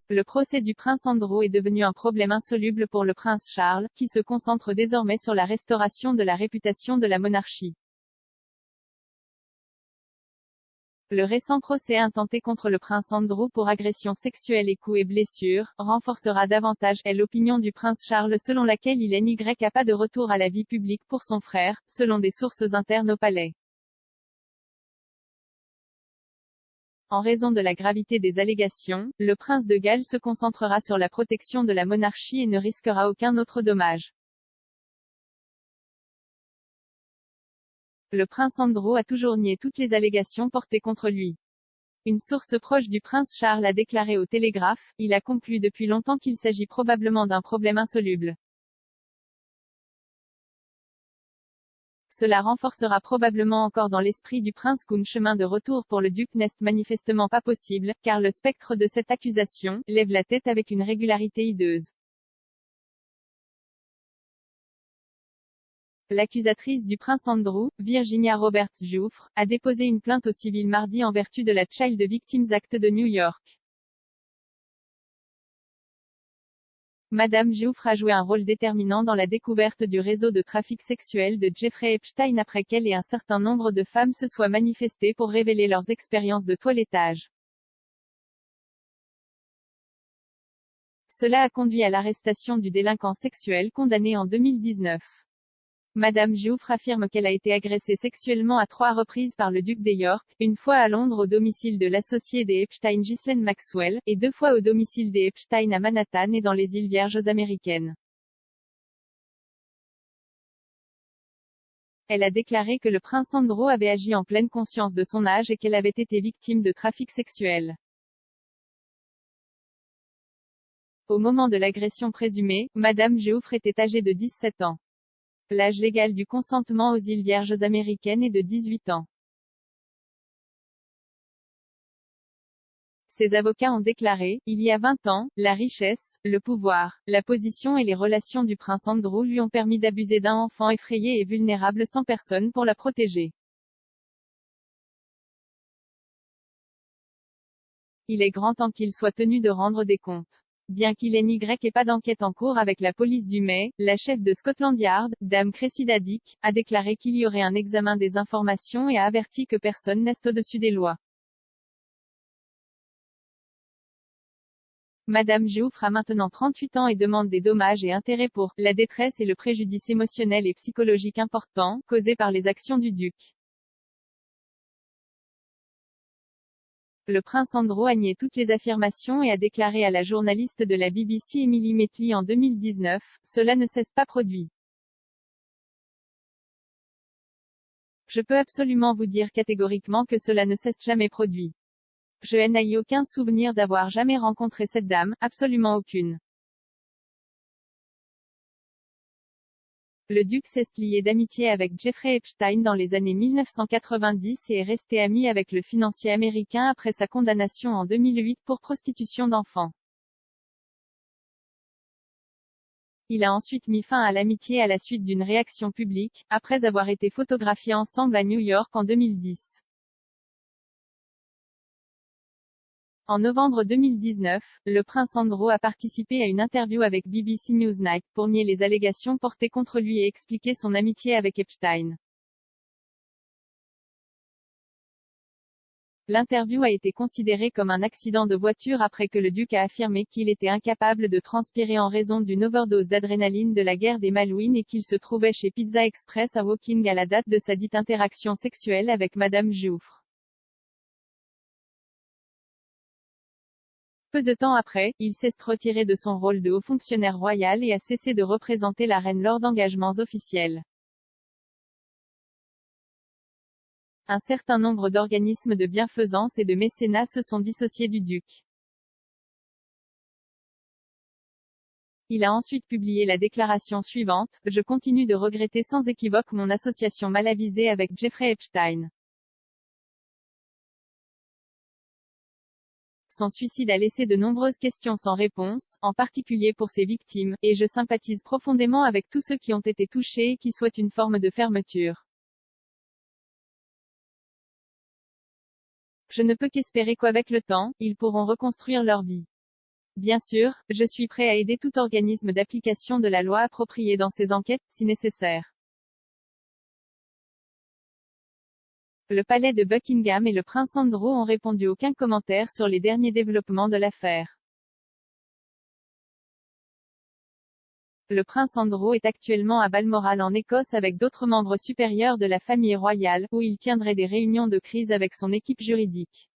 le procès du prince Andrew est devenu un problème insoluble pour le prince Charles, qui se concentre désormais sur la restauration de la réputation de la monarchie. Le récent procès intenté contre le prince Andrew pour agression sexuelle et coups et blessures, renforcera davantage l'opinion du prince Charles selon laquelle il n'y a pas de retour à la vie publique pour son frère, selon des sources internes au palais. En raison de la gravité des allégations, le prince de Galles se concentrera sur la protection de la monarchie et ne risquera aucun autre dommage. Le prince Andrew a toujours nié toutes les allégations portées contre lui. Une source proche du prince Charles a déclaré au Télégraphe, il a conclu depuis longtemps qu'il s'agit probablement d'un problème insoluble. Cela renforcera probablement encore dans l'esprit du prince qu'un chemin de retour pour le duc n'est manifestement pas possible, car le spectre de cette accusation lève la tête avec une régularité hideuse. L'accusatrice du prince Andrew, Virginia Roberts-Giuffre, a déposé une plainte au civil mardi en vertu de la Child Victims Act de New York. Madame Giuffre a joué un rôle déterminant dans la découverte du réseau de trafic sexuel de Jeffrey Epstein après qu'elle et un certain nombre de femmes se soient manifestées pour révéler leurs expériences de toilettage. Cela a conduit à l'arrestation du délinquant sexuel condamné en 2019. Madame Giuffre affirme qu'elle a été agressée sexuellement à 3 reprises par le duc de York, une fois à Londres au domicile de l'associée des Epstein Ghislaine Maxwell, et 2 fois au domicile des Epstein à Manhattan et dans les îles Vierges américaines. Elle a déclaré que le prince Andrew avait agi en pleine conscience de son âge et qu'elle avait été victime de trafic sexuel. Au moment de l'agression présumée, Madame Giuffre était âgée de 17 ans. L'âge légal du consentement aux îles Vierges américaines est de 18 ans. Ses avocats ont déclaré, il y a 20 ans, la richesse, le pouvoir, la position et les relations du prince Andrew lui ont permis d'abuser d'un enfant effrayé et vulnérable sans personne pour la protéger. Il est grand temps qu'il soit tenu de rendre des comptes. Bien qu'il n'y ait pas d'enquête en cours avec la police du May, la chef de Scotland Yard, Dame Cressida Dick, a déclaré qu'il y aurait un examen des informations et a averti que personne n'est au-dessus des lois. Madame Giuffre a maintenant 38 ans et demande des dommages et intérêts pour la détresse et le préjudice émotionnel et psychologique important, causés par les actions du duc. Le prince Andrew a nié toutes les affirmations et a déclaré à la journaliste de la BBC Emily Maitli en 2019, « Cela ne s'est pas produit. Je peux absolument vous dire catégoriquement que cela ne s'est jamais produit. Je n'ai aucun souvenir d'avoir jamais rencontré cette dame, absolument aucune. » Le duc s'est lié d'amitié avec Jeffrey Epstein dans les années 1990 et est resté ami avec le financier américain après sa condamnation en 2008 pour prostitution d'enfants. Il a ensuite mis fin à l'amitié à la suite d'une réaction publique, après avoir été photographiés ensemble à New York en 2010. En novembre 2019, le prince Andrew a participé à une interview avec BBC Newsnight, pour nier les allégations portées contre lui et expliquer son amitié avec Epstein. L'interview a été considérée comme un accident de voiture après que le duc a affirmé qu'il était incapable de transpirer en raison d'une overdose d'adrénaline de la guerre des Malouines et qu'il se trouvait chez Pizza Express à Woking à la date de sa dite interaction sexuelle avec Madame Giuffre. Peu de temps après, il s'est retiré de son rôle de haut fonctionnaire royal et a cessé de représenter la reine lors d'engagements officiels. Un certain nombre d'organismes de bienfaisance et de mécénat se sont dissociés du duc. Il a ensuite publié la déclaration suivante, « Je continue de regretter sans équivoque mon association mal avisée avec Jeffrey Epstein. Son suicide a laissé de nombreuses questions sans réponse, en particulier pour ses victimes, et je sympathise profondément avec tous ceux qui ont été touchés et qui souhaitent une forme de fermeture. Je ne peux qu'espérer qu'avec le temps, ils pourront reconstruire leur vie. Bien sûr, je suis prêt à aider tout organisme d'application de la loi approprié dans ces enquêtes, si nécessaire. Le palais de Buckingham et le prince Andrew ont répondu aucun commentaire sur les derniers développements de l'affaire. Le prince Andrew est actuellement à Balmoral en Écosse avec d'autres membres supérieurs de la famille royale, où il tiendrait des réunions de crise avec son équipe juridique.